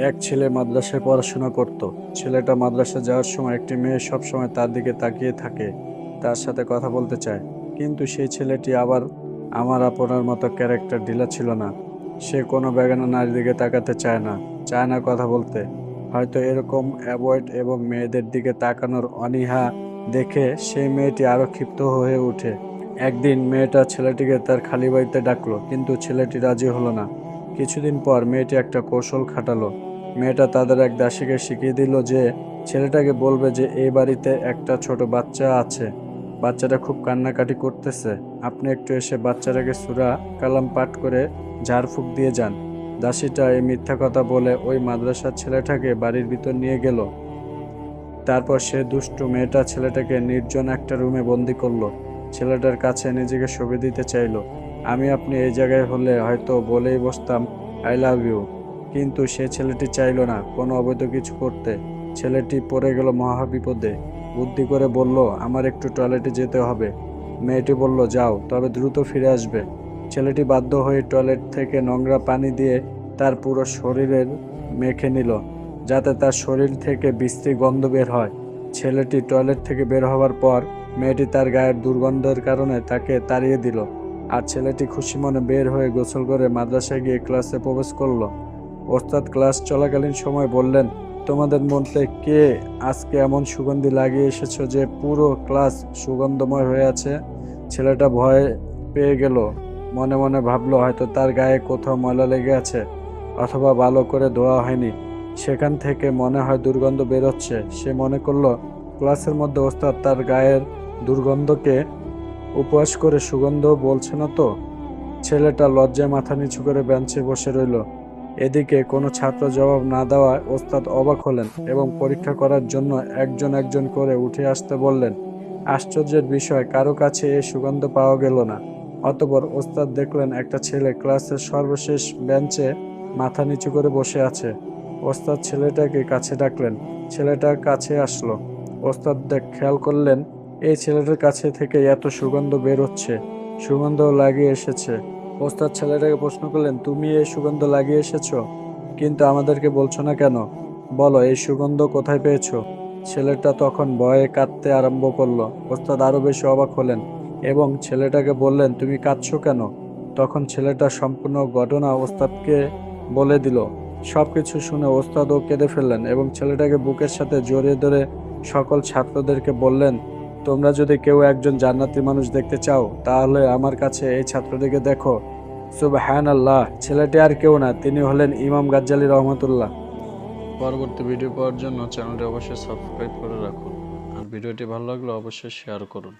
এক ছেলে মাদ্রাসায় পড়াশোনা করত। ছেলেটা মাদ্রাসা যাওয়ার সময় একটি মেয়ে সবসময় তার দিকে তাকিয়ে থাকে, তার সাথে কথা বলতে চায়। কিন্তু সেই ছেলেটি আবার আমার আপনার মতো ক্যারেক্টার ঢিলা ছিল না। সে কোনো বেগানা নারীর দিকে তাকাতে চায় না কথা বলতে। হয়তো এরকম অ্যাভয়েড এবং মেয়েদের দিকে তাকানোর অনীহা দেখে সেই মেয়েটি আরো ক্ষিপ্ত হয়ে ওঠে। একদিন মেয়েটা ছেলেটিকে তার খালি বাড়িতে ডাকলো, কিন্তু ছেলেটি রাজি হলো না। কিছুদিন পর মেয়েটি একটা কৌশল খাটালো। মেয়েটা তাদের এক দাসীকে শিখিয়ে দিল যে ছেলেটাকে বলবে যে এই বাড়িতে একটা ছোট বাচ্চা আছে, বাচ্চাটা খুব কান্নাকাটি করতেছে, আপনি একটু এসে বাচ্চাটাকে সূরা কালাম পাঠ করে ঝাড়ফুঁক দিয়ে যান। দাসীটা এই মিথ্যা কথা বলে ওই মাদ্রাসার ছেলেটাকে বাড়ির ভিতর নিয়ে গেল। তারপর সে দুষ্টু মেয়েটা ছেলেটাকে নির্জন একটা রুমে বন্দি করলো। ছেলেটার কাছে নিজেকে সঁপে দিতে চাইলো। আমি আপনি এই জায়গায় হলে হয়তো বলেই বসতাম আই লাভ ইউ, কিন্তু সে ছেলেটি চাইলো না কোনো অবৈধ কিছু করতে। ছেলেটি পড়ে গেল মহা বিপদে। বুদ্ধি করে বলল, আমার একটু টয়লেটে যেতে হবে। মেয়েটি বলল, যাও, তবে দ্রুত ফিরে আসবে। ছেলেটি বাধ্য হয়ে টয়লেট থেকে নোংরা পানি দিয়ে তার পুরো শরীরের মেখে নিল, যাতে তার শরীর থেকে বিশ্রী গন্ধ বের হয়। ছেলেটি টয়লেট থেকে বের হওয়ার পর মেয়েটি তার গায়ের দুর্গন্ধের কারণে তাকে তাড়িয়ে দিল। আর ছেলেটি খুশি মনে বের হয়ে গোসল করে মাদ্রাসায় গিয়ে ক্লাসে প্রবেশ করলো। ওস্তাদ ক্লাস চলাকালীন সময় বললেন, তোমাদের মধ্যে কে আজকে এমন সুগন্ধি লাগিয়ে এসেছো যে পুরো ক্লাস সুগন্ধময় হয়ে আছে? ছেলেটা ভয় পেয়ে গেল। মনে মনে ভাবলো হয়তো তার গায়ে কোথাও ময়লা লেগে আছে, অথবা ভালো করে ধোয়া হয়নি। সেখান থেকে মনে হয় দুর্গন্ধ বেরোচ্ছে। সে মনে করলো ক্লাসের মধ্যে ওস্তাদ তার গায়ের দুর্গন্ধকে উপহাস করে সুগন্ধ বলছে না তো। ছেলেটা লজ্জায় মাথা নিচু করে বেঞ্চে বসে রইল। এদিকে কোনো ছাত্র জবাব না দেওয়ায় ওস্তাদ অবাক হলেন এবং পরীক্ষা করার জন্য একজন একজন করে উঠে আসতে বললেন। আশ্চর্যের বিষয়, কারো কাছে এই সুগন্ধ পাওয়া গেল না। অতঃপর ওস্তাদ দেখলেন একটা ছেলে ক্লাসের সর্বশেষ বেঞ্চে মাথা নিচু করে বসে আছে। ওস্তাদ ছেলেটাকে কাছে ডাকলেন। ছেলেটা কাছে আসলো। ওস্তাদ খেয়াল করলেন এই ছেলেটার কাছে থেকে এত সুগন্ধ বের হচ্ছে, সুগন্ধ লাগিয়ে এসেছে। ওস্তাদ ছেলেটাকে প্রশ্ন করলেন, তুমি এই সুগন্ধ লাগিয়ে এসেছো, কিন্তু আমাদেরকে বলছো না কেন? বলো, এই সুগন্ধ কোথায় পেয়েছো? ছেলেটা তখন ভয়ে কাঁদতে আরম্ভ করলো। ওস্তাদ আরো বেশি অবাক হলেন এবং ছেলেটাকে বললেন, তুমি কাঁদছো কেন? তখন ছেলেটা সম্পূর্ণ ঘটনা ওস্তাদকে বলে দিল। সবকিছু শুনে ওস্তাদও কেঁদে ফেললেন এবং ছেলেটাকে বুকের সাথে জড়িয়ে ধরে সকল ছাত্রদেরকে বললেন, তোমরা যদি কেউ একজন জান্নাতি মানুষ দেখতে চাও তাহলে আমার কাছে এই ছাত্রটিকে দেখো। সুবহানাল্লাহ! ছেলেটি আর কেউ না, তিনি হলেন ইমাম গাজ্জালী রহমতুল্লাহ। পরবর্তী ভিডিও পাওয়ার জন্য চ্যানেলটি অবশ্যই সাবস্ক্রাইব করে রাখুন, আর ভিডিওটি ভালো লাগলে অবশ্যই শেয়ার করুন।